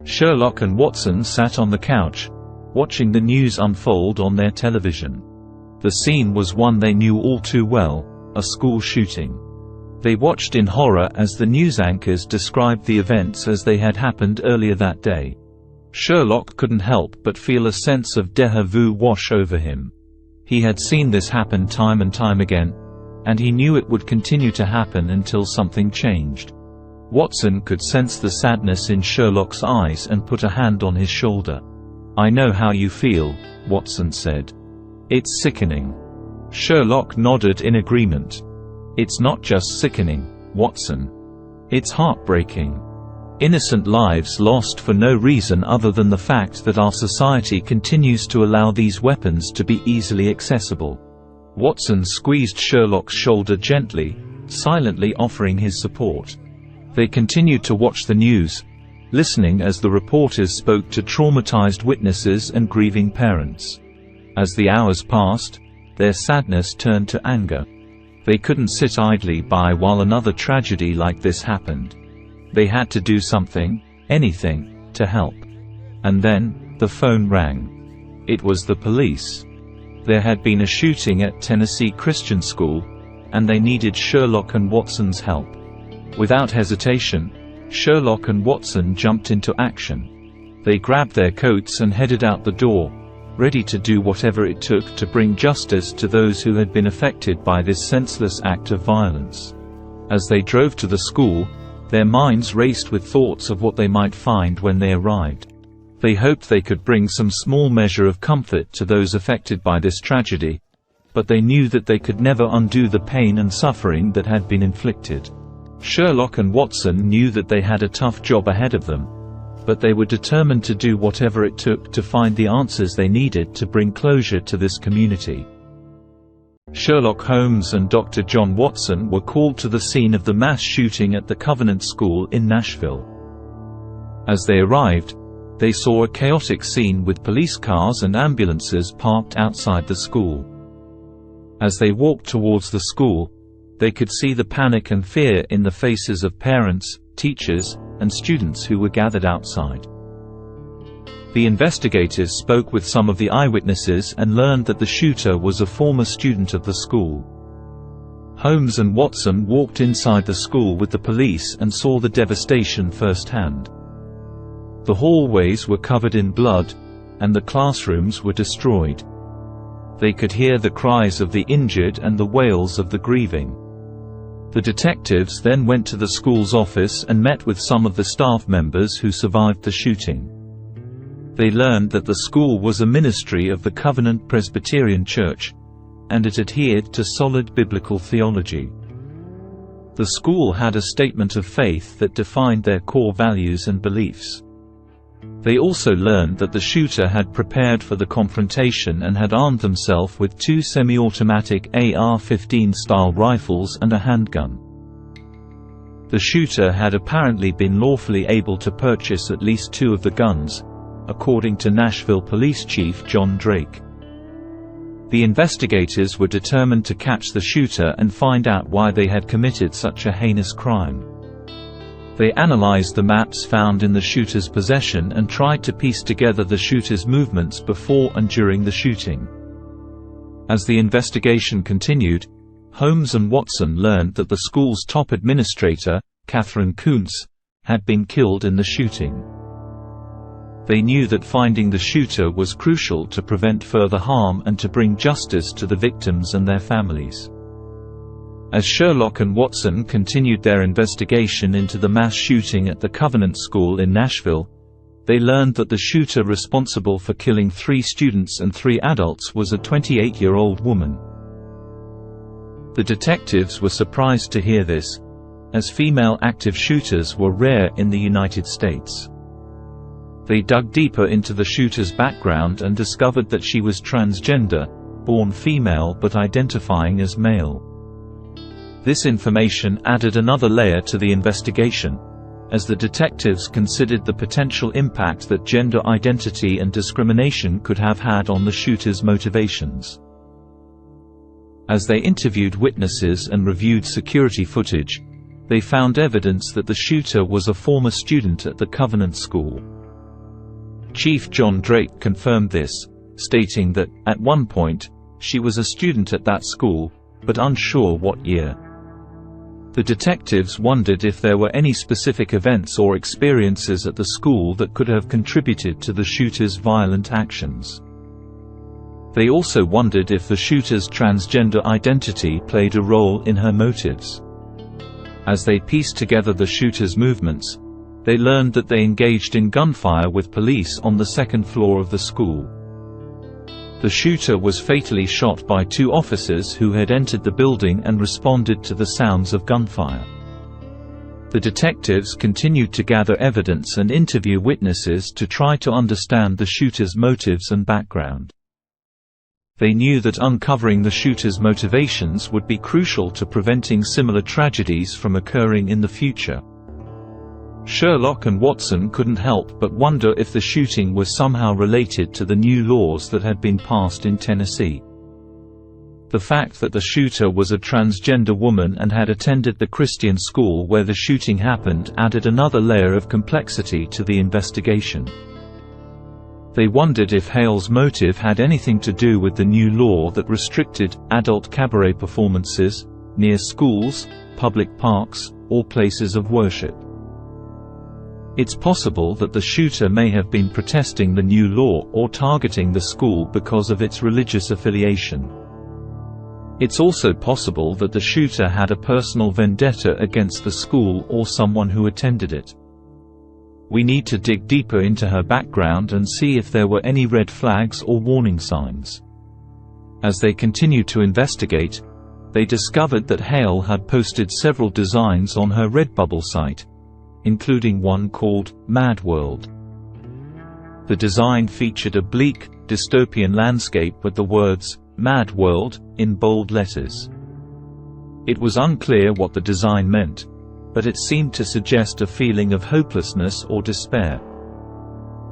Sherlock and Watson sat on the couch, watching the news unfold on their television. The scene was one they knew all too well, a school shooting. They watched in horror as the news anchors described the events as they had happened earlier that day. Sherlock couldn't help but feel a sense of déjà vu wash over him. He had seen this happen time and time again, and he knew it would continue to happen until something changed. Watson could sense the sadness in Sherlock's eyes and put a hand on his shoulder. "I know how you feel," Watson said. "It's sickening." Sherlock nodded in agreement. "It's not just sickening, Watson. It's heartbreaking. Innocent lives lost for no reason other than the fact that our society continues to allow these weapons to be easily accessible." Watson squeezed Sherlock's shoulder gently, silently offering his support. They continued to watch the news, listening as the reporters spoke to traumatized witnesses and grieving parents. As the hours passed, their sadness turned to anger. They couldn't sit idly by while another tragedy like this happened. They had to do something, anything, to help. And then, the phone rang. It was the police. There had been a shooting at Tennessee Christian School, and they needed Sherlock and Watson's help. Without hesitation, Sherlock and Watson jumped into action. They grabbed their coats and headed out the door, ready to do whatever it took to bring justice to those who had been affected by this senseless act of violence. As they drove to the school, their minds raced with thoughts of what they might find when they arrived. They hoped they could bring some small measure of comfort to those affected by this tragedy, but they knew that they could never undo the pain and suffering that had been inflicted. Sherlock and Watson knew that they had a tough job ahead of them, but they were determined to do whatever it took to find the answers they needed to bring closure to this community. Sherlock Holmes and Dr. John Watson were called to the scene of the mass shooting at the Covenant School in Nashville. As they arrived, they saw a chaotic scene with police cars and ambulances parked outside the school. As they walked towards the school, they could see the panic and fear in the faces of parents, teachers, and students who were gathered outside. The investigators spoke with some of the eyewitnesses and learned that the shooter was a former student of the school. Holmes and Watson walked inside the school with the police and saw the devastation firsthand. The hallways were covered in blood, and the classrooms were destroyed. They could hear the cries of the injured and the wails of the grieving. The detectives then went to the school's office and met with some of the staff members who survived the shooting. They learned that the school was a ministry of the Covenant Presbyterian Church, and it adhered to solid biblical theology. The school had a statement of faith that defined their core values and beliefs. They also learned that the shooter had prepared for the confrontation and had armed himself with 2 semi-automatic AR-15 style rifles and a handgun. The shooter had apparently been lawfully able to purchase at least 2 of the guns, according to Nashville Police Chief John Drake. The investigators were determined to catch the shooter and find out why they had committed such a heinous crime. They analyzed the maps found in the shooter's possession and tried to piece together the shooter's movements before and during the shooting. As the investigation continued, Holmes and Watson learned that the school's top administrator, Catherine Kuntz, had been killed in the shooting. They knew that finding the shooter was crucial to prevent further harm and to bring justice to the victims and their families. As Sherlock and Watson continued their investigation into the mass shooting at the Covenant School in Nashville, they learned that the shooter responsible for killing 3 students and 3 adults was a 28-year-old woman. The detectives were surprised to hear this, as female active shooters were rare in the United States. They dug deeper into the shooter's background and discovered that she was transgender, born female but identifying as male. This information added another layer to the investigation, as the detectives considered the potential impact that gender identity and discrimination could have had on the shooter's motivations. As they interviewed witnesses and reviewed security footage, they found evidence that the shooter was a former student at the Covenant School. Chief John Drake confirmed this, stating that, at one point, she was a student at that school, but unsure what year. The detectives wondered if there were any specific events or experiences at the school that could have contributed to the shooter's violent actions. They also wondered if the shooter's transgender identity played a role in her motives. As they pieced together the shooter's movements, they learned that they engaged in gunfire with police on the second floor of the school. The shooter was fatally shot by 2 officers who had entered the building and responded to the sounds of gunfire. The detectives continued to gather evidence and interview witnesses to try to understand the shooter's motives and background. They knew that uncovering the shooter's motivations would be crucial to preventing similar tragedies from occurring in the future. Sherlock and Watson couldn't help but wonder if the shooting was somehow related to the new laws that had been passed in Tennessee. The fact that the shooter was a transgender woman and had attended the Christian school where the shooting happened added another layer of complexity to the investigation. They wondered if Hale's motive had anything to do with the new law that restricted adult cabaret performances near schools, public parks, or places of worship. It's possible that the shooter may have been protesting the new law or targeting the school because of its religious affiliation. It's also possible that the shooter had a personal vendetta against the school or someone who attended it. We need to dig deeper into her background and see if there were any red flags or warning signs. As they continued to investigate, they discovered that Hale had posted several designs on her Redbubble site, including one called Mad World. The design featured a bleak, dystopian landscape with the words, Mad World, in bold letters. It was unclear what the design meant, but it seemed to suggest a feeling of hopelessness or despair.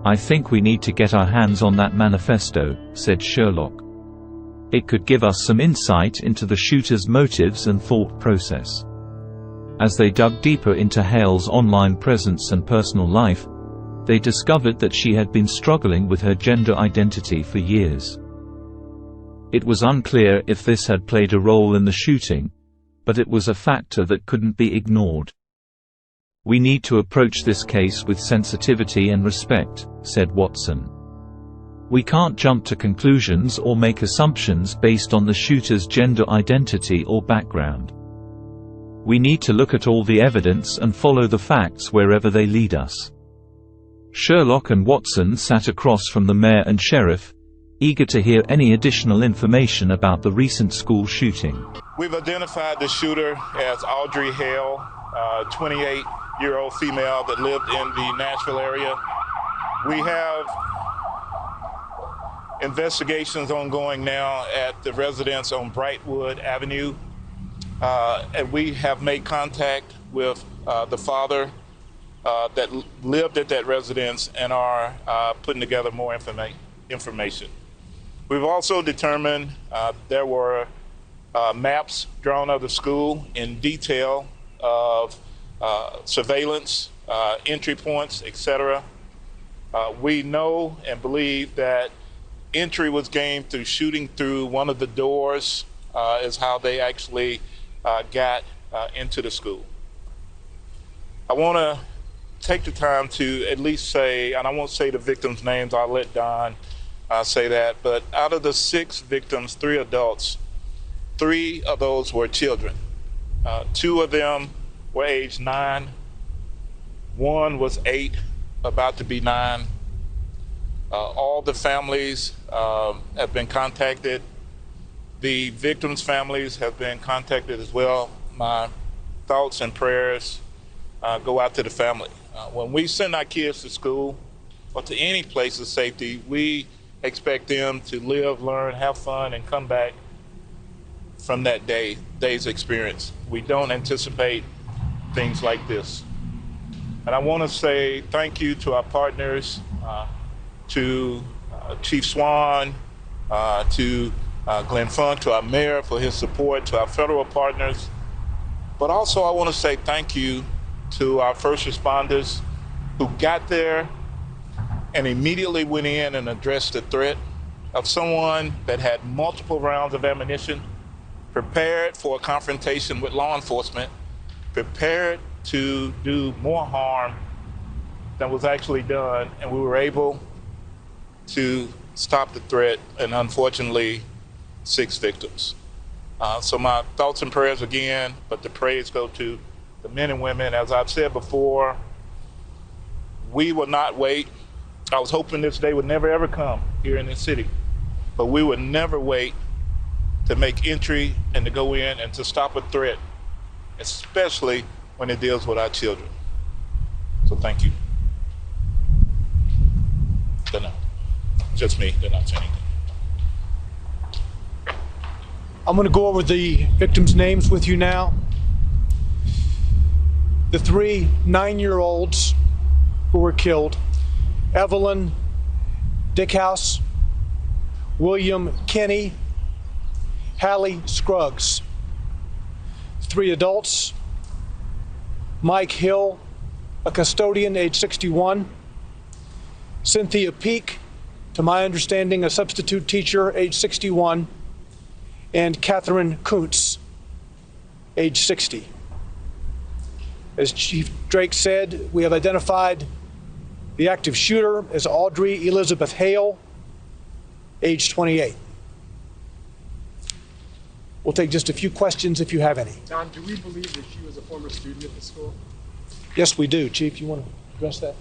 "I think we need to get our hands on that manifesto," said Sherlock. "It could give us some insight into the shooter's motives and thought process." As they dug deeper into Hale's online presence and personal life, they discovered that she had been struggling with her gender identity for years. It was unclear if this had played a role in the shooting, but it was a factor that couldn't be ignored. "We need to approach this case with sensitivity and respect," said Watson. "We can't jump to conclusions or make assumptions based on the shooter's gender identity or background. We need to look at all the evidence and follow the facts wherever they lead us." Sherlock and Watson sat across from the mayor and sheriff, eager to hear any additional information about the recent school shooting. We've identified the shooter as Audrey Hale, a 28-year-old female that lived in the Nashville area. We have investigations ongoing now at the residence on Brightwood Avenue, and we have made contact with the father that lived at that residence and are putting together more information. We've also determined there were maps drawn of the school in detail of surveillance, entry points, etc. We know and believe that entry was gained through shooting through one of the doors is how they actually got into the school. I want to take the time to at least say, and I won't say the victims' names, I'll let Don say that, but out of the 6 victims, 3 adults, 3 of those were children. 2 of them were age 9, 1 was 8, about to be 9. All the families have been contacted. The victims' families have been contacted as well. My thoughts and prayers go out to the family. When we send our kids to school or to any place of safety, we expect them to live, learn, have fun, and come back from that day's experience. We don't anticipate things like this. And I want to say thank you to our partners, to Chief Swan, to Glenn Funk, to our mayor for his support, to our federal partners. But also I want to say thank you to our first responders who got there and immediately went in and addressed the threat of someone that had multiple rounds of ammunition, prepared for a confrontation with law enforcement, prepared to do more harm than was actually done, and we were able to stop the threat, and unfortunately, 6 victims. So my thoughts and prayers again, but the praise go to the men and women. As I've said before, we will not wait. I was hoping this day would never ever come here in this city, but we would never wait to make entry and to go in and to stop a threat, especially when it deals with our children. So thank you. They're not. Just me, they're not saying anything. I'm going to go over the victims' names with you now. The 3 9-year-olds who were killed: Evelyn Dickhouse, William Kinney, Hallie Scruggs. 3 adults: Mike Hill, a custodian, age 61, Cynthia Peak, to my understanding, a substitute teacher, age 61, and Catherine Kuntz, age 60. As Chief Drake said, we have identified the active shooter as Audrey Elizabeth Hale, age 28. We'll take just a few questions if you have any. Don, do we believe that she was a former student at the school? Yes, we do. Chief, you want to address that?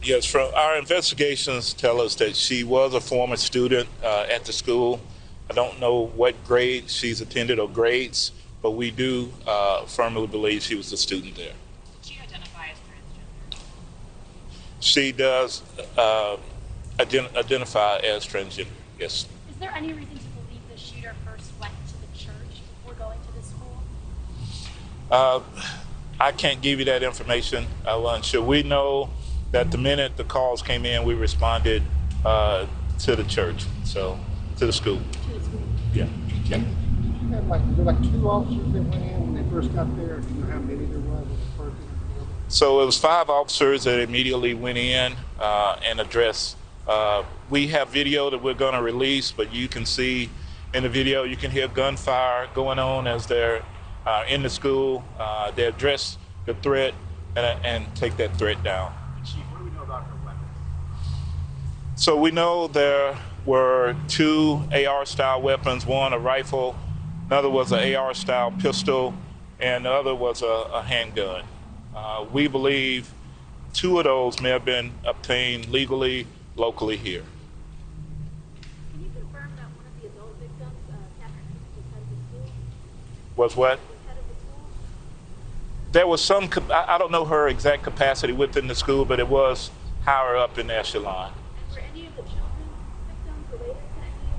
Yes, from our investigations tell us that she was a former student at the school. I don't know what grade she's attended or grades, but we do firmly believe she was a student there. Did she identify as transgender? She does identify as transgender, yes. Is there any reason to believe the shooter first went to the church before going to the school? I can't give you that information. I'm unsure. We know that the minute the calls came in, we responded to the church, so to the school. To the school. Yeah. Yeah. Were there like 2 officers that went in when they first got there? Do you know how many there was? So it was 5 officers that immediately went in and addressed. We have video that we're going to release, but you can see in the video, you can hear gunfire going on as they're in the school. They address the threat and take that threat down. Chief, what do we know about her weapons? So we know there were 2 AR-style weapons, one a rifle, another was an AR-style pistol, and the other was a handgun. We believe 2 of those may have been obtained legally, locally here. Can you confirm that one of the adult victims, Catherine, was head of the school? Was what? Was head of the school? There was some, I don't know her exact capacity within the school, but it was higher up in the echelon. And were any of the children victims related to any of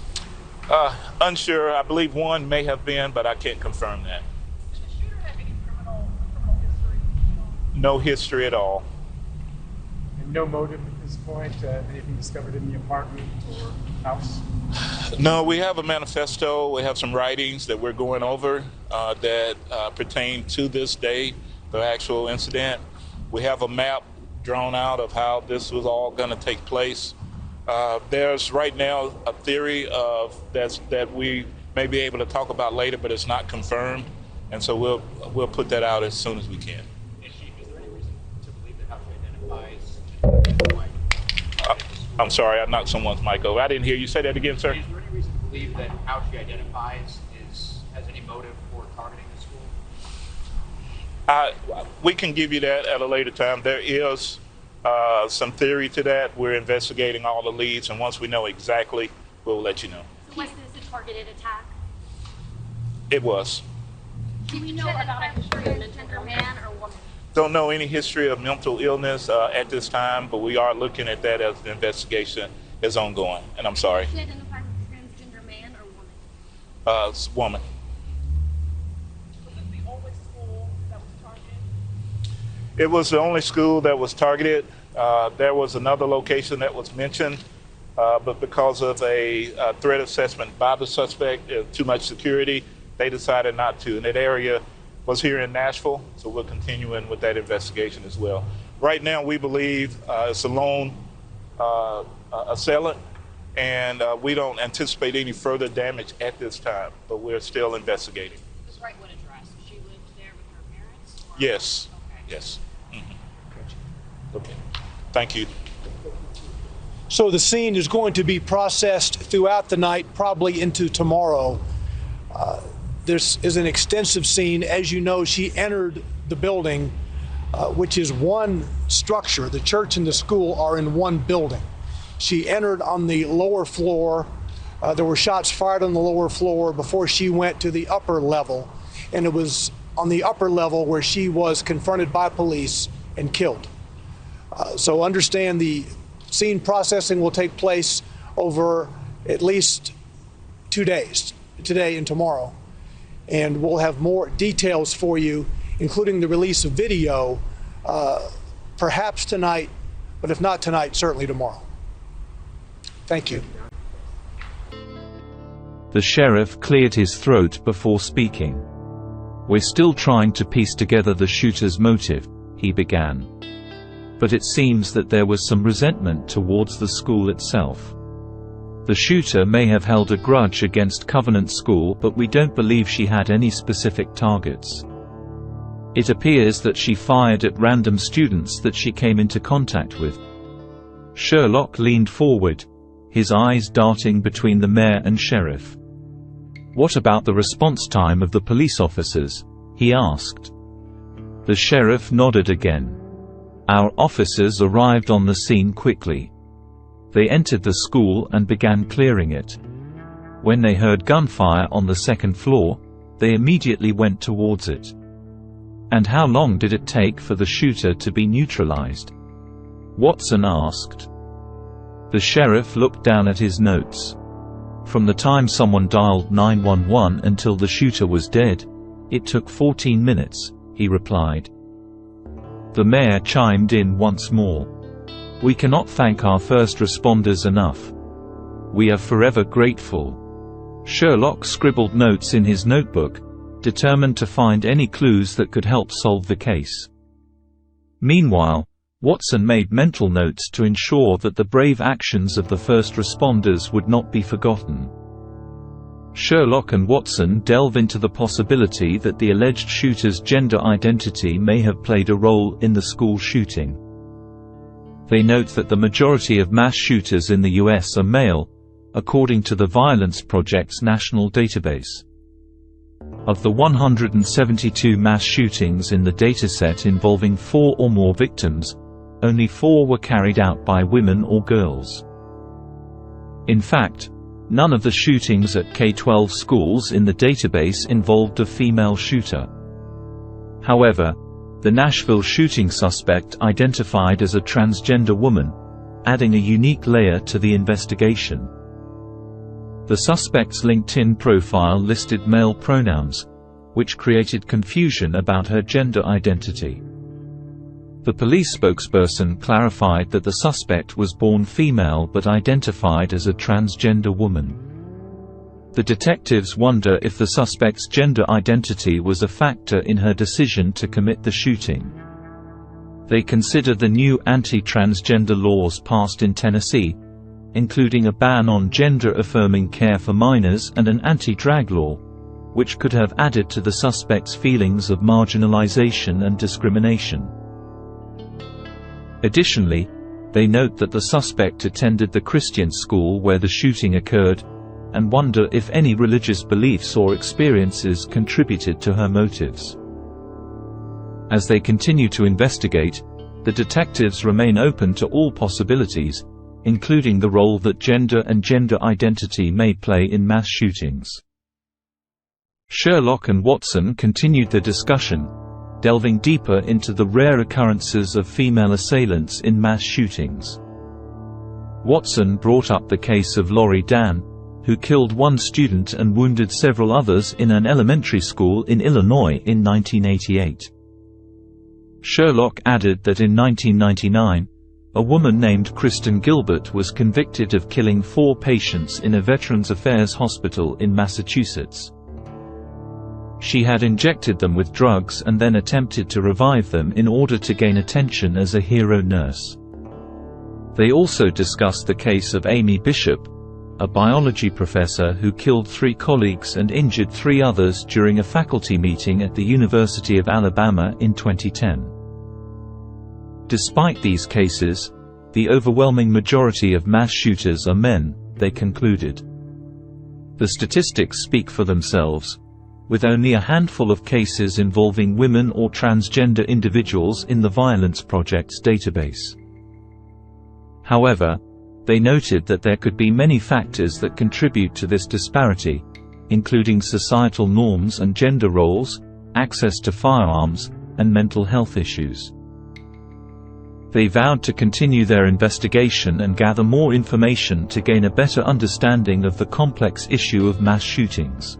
the school staff? Unsure. I believe one may have been, but I can't confirm that. Did the shooter have any criminal history? No history at all. And no motive at this point? Anything discovered in the apartment or house? No, we have a manifesto. We have some writings that we're going over that pertain to this day, the actual incident. We have a map drawn out of how this was all going to take place. There's right now a theory of that we may be able to talk about later, but it's not confirmed, and so we'll put that out as soon as we can. Is there any reason to believe that how she identifies? I'm sorry, I knocked someone's mic over. I didn't hear you say that again, sir. Is there any reason to believe that how she identifies has any motive for targeting the school? We can give you that at a later time. There is some theory to that. We're investigating all the leads, and once we know exactly, we'll let you know. So was this a targeted attack? It was. Do we know about a history of transgender man or woman? Don't know any history of mental illness at this time, but we are looking at that as the investigation is ongoing. And I'm sorry. Did she identify as a transgender man or woman? It's a woman. Was it the only school that was targeted? It was the only school that was targeted. There was another location that was mentioned, but because of a threat assessment by the suspect, too much security, they decided not to. And that area was here in Nashville, so we're continuing with that investigation as well. Right now, we believe it's a lone assailant, and we don't anticipate any further damage at this time, but we're still investigating. This Brightwood address, she lived there with her parents? Or? Yes. Okay. Yes. Mm-hmm. Okay. Thank you. So the scene is going to be processed throughout the night, probably into tomorrow. This is an extensive scene. As you know, she entered the building, which is one structure. The church and the school are in one building. She entered on the lower floor. There were shots fired on the lower floor before she went to the upper level. And it was on the upper level where she was confronted by police and killed. So understand the scene processing will take place over at least 2 days, today and tomorrow. And we'll have more details for you, including the release of video, perhaps tonight, but if not tonight, certainly tomorrow. Thank you. The sheriff cleared his throat before speaking. "We're still trying to piece together the shooter's motive," he began. "But it seems that there was some resentment towards the school itself. The shooter may have held a grudge against Covenant School, but we don't believe she had any specific targets. It appears that she fired at random students that she came into contact with." Sherlock leaned forward, his eyes darting between the mayor and sheriff. "What about the response time of the police officers?" he asked. The sheriff nodded again. "Our officers arrived on the scene quickly. They entered the school and began clearing it. When they heard gunfire on the second floor, they immediately went towards it." "And how long did it take for the shooter to be neutralized?" Watson asked. The sheriff looked down at his notes. "From the time someone dialed 911 until the shooter was dead, it took 14 minutes, he replied. The mayor chimed in once more. "We cannot thank our first responders enough. We are forever grateful." Sherlock scribbled notes in his notebook, determined to find any clues that could help solve the case. Meanwhile, Watson made mental notes to ensure that the brave actions of the first responders would not be forgotten. Sherlock and Watson delve into the possibility that the alleged shooter's gender identity may have played a role in the school shooting. They note that the majority of mass shooters in the U.S. are male, according to the Violence Project's national database. Of the 172 mass shootings in the dataset involving 4 or more victims, only 4 were carried out by women or girls. In fact, none of the shootings at K-12 schools in the database involved a female shooter. However, the Nashville shooting suspect identified as a transgender woman, adding a unique layer to the investigation. The suspect's LinkedIn profile listed male pronouns, which created confusion about her gender identity. The police spokesperson clarified that the suspect was born female but identified as a transgender woman. The detectives wonder if the suspect's gender identity was a factor in her decision to commit the shooting. They consider the new anti-transgender laws passed in Tennessee, including a ban on gender-affirming care for minors and an anti-drag law, which could have added to the suspect's feelings of marginalization and discrimination. Additionally, they note that the suspect attended the Christian school where the shooting occurred, and wonder if any religious beliefs or experiences contributed to her motives. As they continue to investigate, the detectives remain open to all possibilities, including the role that gender and gender identity may play in mass shootings. Sherlock and Watson continued the discussion, delving deeper into the rare occurrences of female assailants in mass shootings. Watson brought up the case of Lori Dan, who killed 1 student and wounded several others in an elementary school in Illinois in 1988. Sherlock added that in 1999, a woman named Kristen Gilbert was convicted of killing 4 patients in a Veterans Affairs hospital in Massachusetts. She had injected them with drugs and then attempted to revive them in order to gain attention as a hero nurse. They also discussed the case of Amy Bishop, a biology professor who killed 3 colleagues and injured 3 others during a faculty meeting at the University of Alabama in 2010. Despite these cases, the overwhelming majority of mass shooters are men, they concluded. The statistics speak for themselves, with only a handful of cases involving women or transgender individuals in the Violence Project's database. However, they noted that there could be many factors that contribute to this disparity, including societal norms and gender roles, access to firearms, and mental health issues. They vowed to continue their investigation and gather more information to gain a better understanding of the complex issue of mass shootings.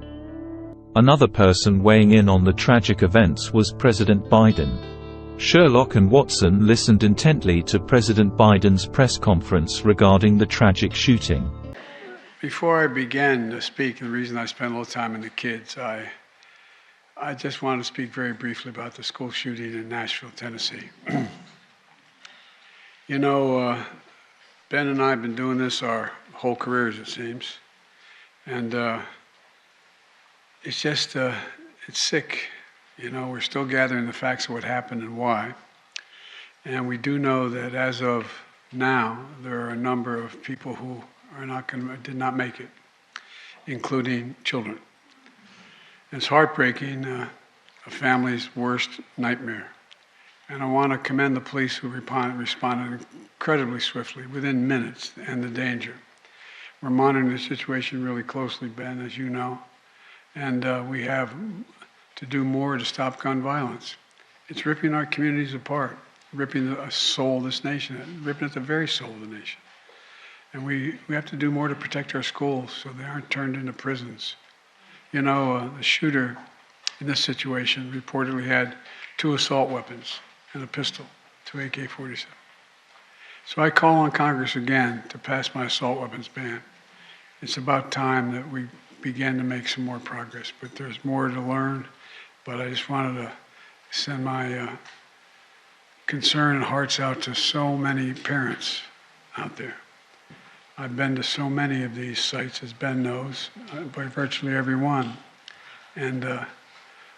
Another person weighing in on the tragic events was President Biden. Sherlock and Watson listened intently to President Biden's press conference regarding the tragic shooting. Before I began to speak, the reason I spent a little time in the kids, I just want to speak very briefly about the school shooting in Nashville, Tennessee. You know, Ben and I have been doing this our whole careers, it seems. And it's just, it's sick. You know, we're still gathering the facts of what happened and why. And we do know that as of now, there are a number of people who did not make it, including children. It's heartbreaking, a family's worst nightmare. And I want to commend the police who responded incredibly swiftly, within minutes, to end the danger. We're monitoring the situation really closely, Ben, as you know. And we have to do more to stop gun violence. It's ripping our communities apart, ripping the soul of this nation, ripping at the very soul of the nation. And we have to do more to protect our schools so they aren't turned into prisons. You know, the shooter in this situation reportedly had 2 assault weapons and a pistol, 2 AK-47. So I call on Congress again to pass my assault weapons ban. It's about time that we began to make some more progress, but there's more to learn. But I just wanted to send my concern and hearts out to so many parents out there. I've been to so many of these sites, as Ben knows, by virtually every one. And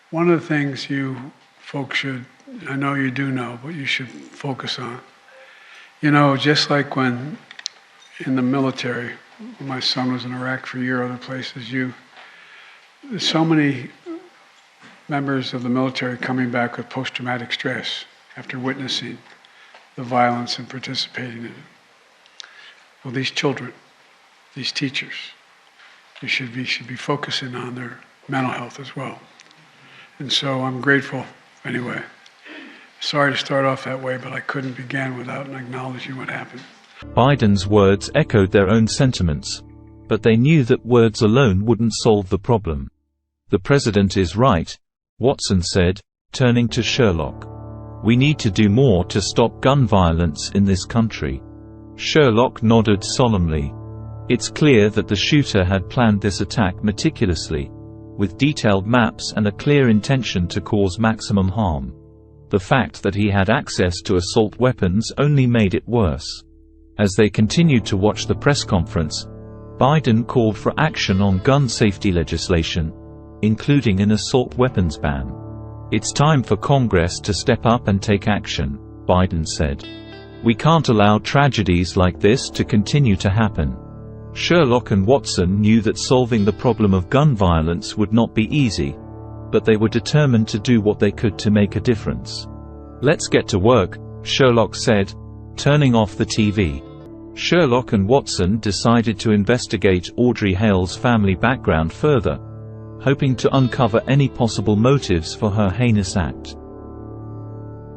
one of the things you folks should, I know you do know, but you should focus on. You know, just like when in the military, my son was in Iraq for a year, other places, there's so many members of the military coming back with post-traumatic stress after witnessing the violence and participating in it. Well, these children, these teachers, you should be focusing on their mental health as well. And so I'm grateful anyway. Sorry to start off that way, but I couldn't begin without acknowledging what happened. Biden's words echoed their own sentiments, but they knew that words alone wouldn't solve the problem. The president is right, Watson said, turning to Sherlock. We need to do more to stop gun violence in this country. Sherlock nodded solemnly. It's clear that the shooter had planned this attack meticulously, with detailed maps and a clear intention to cause maximum harm. The fact that he had access to assault weapons only made it worse. As they continued to watch the press conference, Biden called for action on gun safety legislation, including an assault weapons ban. It's time for Congress to step up and take action, Biden said. We can't allow tragedies like this to continue to happen. Sherlock and Watson knew that solving the problem of gun violence would not be easy, but they were determined to do what they could to make a difference. Let's get to work, Sherlock said, turning off the TV. Sherlock and Watson decided to investigate Audrey Hale's family background further, hoping to uncover any possible motives for her heinous act.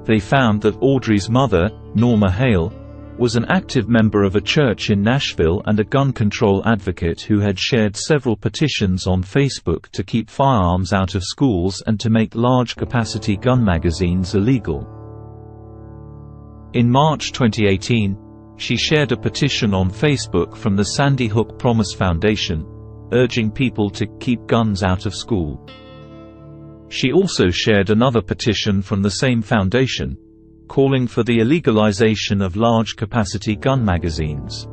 They found that Audrey's mother, Norma Hale, was an active member of a church in Nashville and a gun control advocate who had shared several petitions on Facebook to keep firearms out of schools and to make large-capacity gun magazines illegal. In March 2018, she shared a petition on Facebook from the Sandy Hook Promise Foundation, urging people to keep guns out of school. She also shared another petition from the same foundation, calling for the illegalization of large-capacity gun magazines.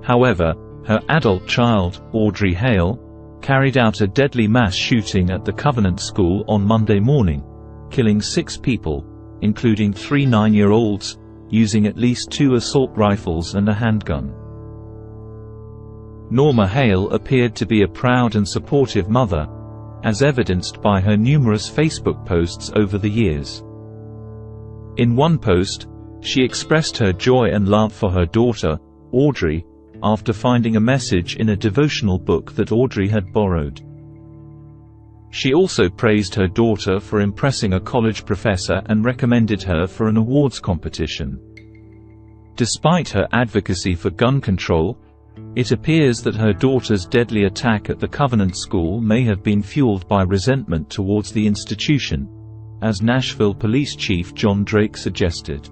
However, her adult child, Audrey Hale, carried out a deadly mass shooting at the Covenant School on Monday morning, killing 6 people, including 3 9-year-olds, using at least 2 assault rifles and a handgun. Norma Hale appeared to be a proud and supportive mother, as evidenced by her numerous Facebook posts over the years. In one post, she expressed her joy and love for her daughter, Audrey, after finding a message in a devotional book that Audrey had borrowed. She also praised her daughter for impressing a college professor and recommended her for an awards competition. Despite her advocacy for gun control, it appears that her daughter's deadly attack at the Covenant School may have been fueled by resentment towards the institution, as Nashville Police Chief John Drake suggested.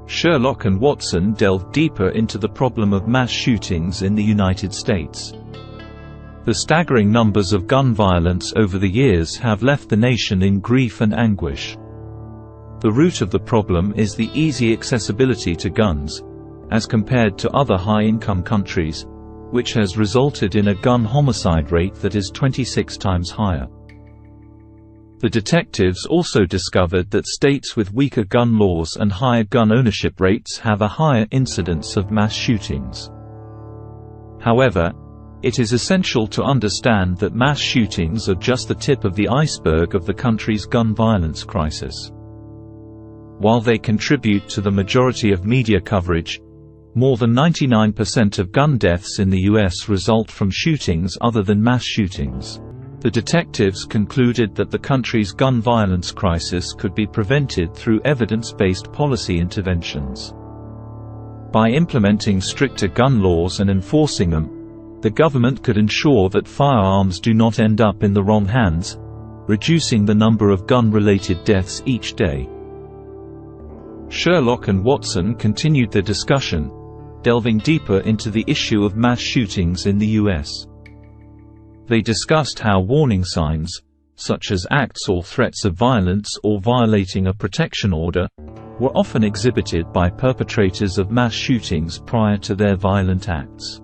Sherlock and Watson delved deeper into the problem of mass shootings in the United States. The staggering numbers of gun violence over the years have left the nation in grief and anguish. The root of the problem is the easy accessibility to guns, as compared to other high-income countries, which has resulted in a gun homicide rate that is 26 times higher. The detectives also discovered that states with weaker gun laws and higher gun ownership rates have a higher incidence of mass shootings. However, it is essential to understand that mass shootings are just the tip of the iceberg of the country's gun violence crisis. While they contribute to the majority of media coverage, more than 99% of gun deaths in the U.S. result from shootings other than mass shootings. The detectives concluded that the country's gun violence crisis could be prevented through evidence-based policy interventions. By implementing stricter gun laws and enforcing them, the government could ensure that firearms do not end up in the wrong hands, reducing the number of gun-related deaths each day. Sherlock and Watson continued their discussion, delving deeper into the issue of mass shootings in the U.S. They discussed how warning signs, such as acts or threats of violence or violating a protection order, were often exhibited by perpetrators of mass shootings prior to their violent acts.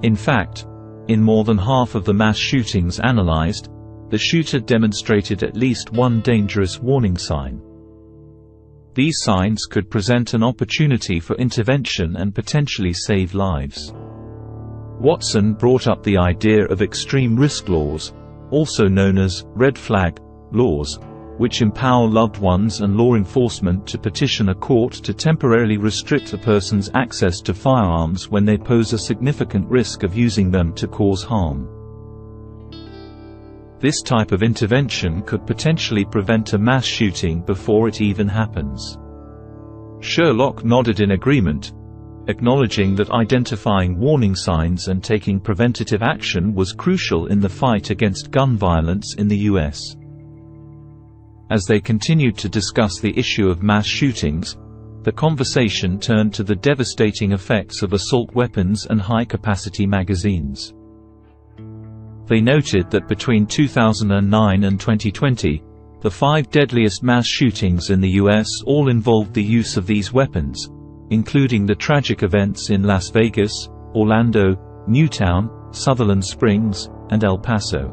In fact, in more than half of the mass shootings analyzed, the shooter demonstrated at least one dangerous warning sign. These signs could present an opportunity for intervention and potentially save lives. Watson brought up the idea of extreme risk laws, also known as red flag laws, which empower loved ones and law enforcement to petition a court to temporarily restrict a person's access to firearms when they pose a significant risk of using them to cause harm. This type of intervention could potentially prevent a mass shooting before it even happens. Sherlock nodded in agreement, acknowledging that identifying warning signs and taking preventative action was crucial in the fight against gun violence in the U.S. As they continued to discuss the issue of mass shootings, the conversation turned to the devastating effects of assault weapons and high-capacity magazines. They noted that between 2009 and 2020, the 5 deadliest mass shootings in the U.S. all involved the use of these weapons, including the tragic events in Las Vegas, Orlando, Newtown, Sutherland Springs, and El Paso.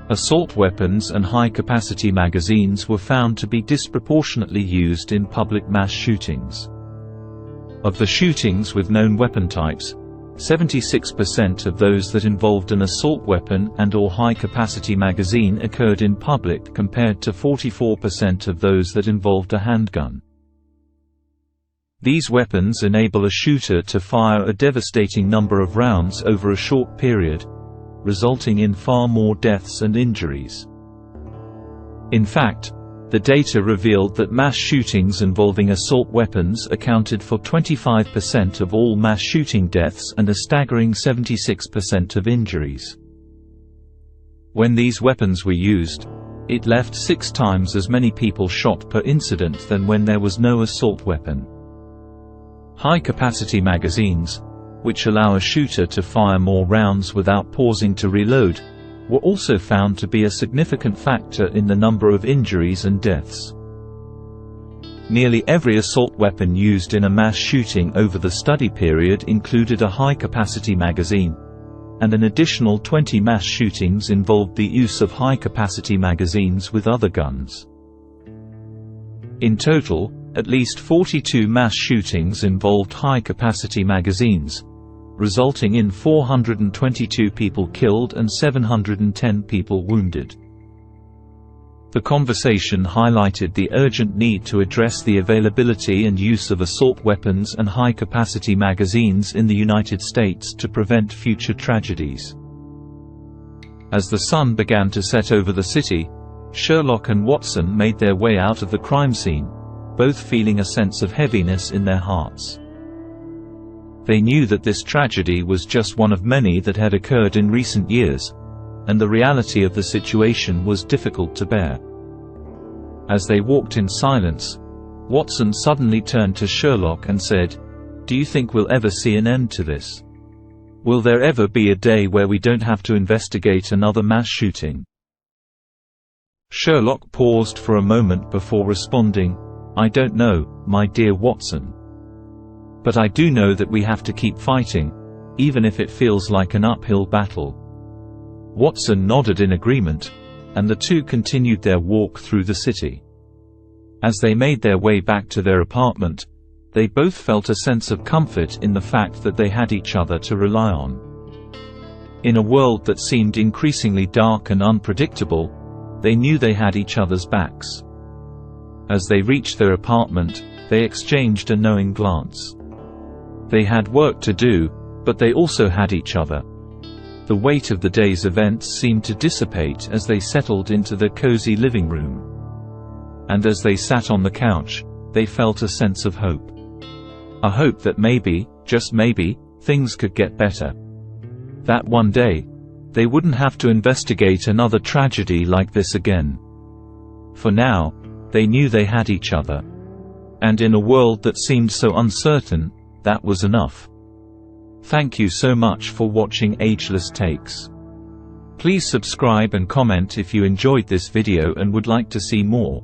Assault weapons and high-capacity magazines were found to be disproportionately used in public mass shootings. Of the shootings with known weapon types, 76% of those that involved an assault weapon and/or high-capacity magazine occurred in public compared to 44% of those that involved a handgun. These weapons enable a shooter to fire a devastating number of rounds over a short period, resulting in far more deaths and injuries. In fact, the data revealed that mass shootings involving assault weapons accounted for 25% of all mass shooting deaths and a staggering 76% of injuries. When these weapons were used, it left 6 times as many people shot per incident than when there was no assault weapon. High-capacity magazines, which allow a shooter to fire more rounds without pausing to reload, were also found to be a significant factor in the number of injuries and deaths. Nearly every assault weapon used in a mass shooting over the study period included a high-capacity magazine, and an additional 20 mass shootings involved the use of high-capacity magazines with other guns. In total, at least 42 mass shootings involved high-capacity magazines, resulting in 422 people killed and 710 people wounded. The conversation highlighted the urgent need to address the availability and use of assault weapons and high-capacity magazines in the United States to prevent future tragedies. As the sun began to set over the city, Sherlock and Watson made their way out of the crime scene, both feeling a sense of heaviness in their hearts. They knew that this tragedy was just one of many that had occurred in recent years, and the reality of the situation was difficult to bear. As they walked in silence, Watson suddenly turned to Sherlock and said, "Do you think we'll ever see an end to this? Will there ever be a day where we don't have to investigate another mass shooting?" Sherlock paused for a moment before responding, "I don't know, my dear Watson. But I do know that we have to keep fighting, even if it feels like an uphill battle." Watson nodded in agreement, and the two continued their walk through the city. As they made their way back to their apartment, they both felt a sense of comfort in the fact that they had each other to rely on. In a world that seemed increasingly dark and unpredictable, they knew they had each other's backs. As they reached their apartment, they exchanged a knowing glance. They had work to do, but they also had each other. The weight of the day's events seemed to dissipate as they settled into their cozy living room. And as they sat on the couch, they felt a sense of hope. A hope that maybe, just maybe, things could get better. That one day, they wouldn't have to investigate another tragedy like this again. For now, they knew they had each other. And in a world that seemed so uncertain, that was enough. Thank you so much for watching Ageless Takes. Please subscribe and comment if you enjoyed this video and would like to see more.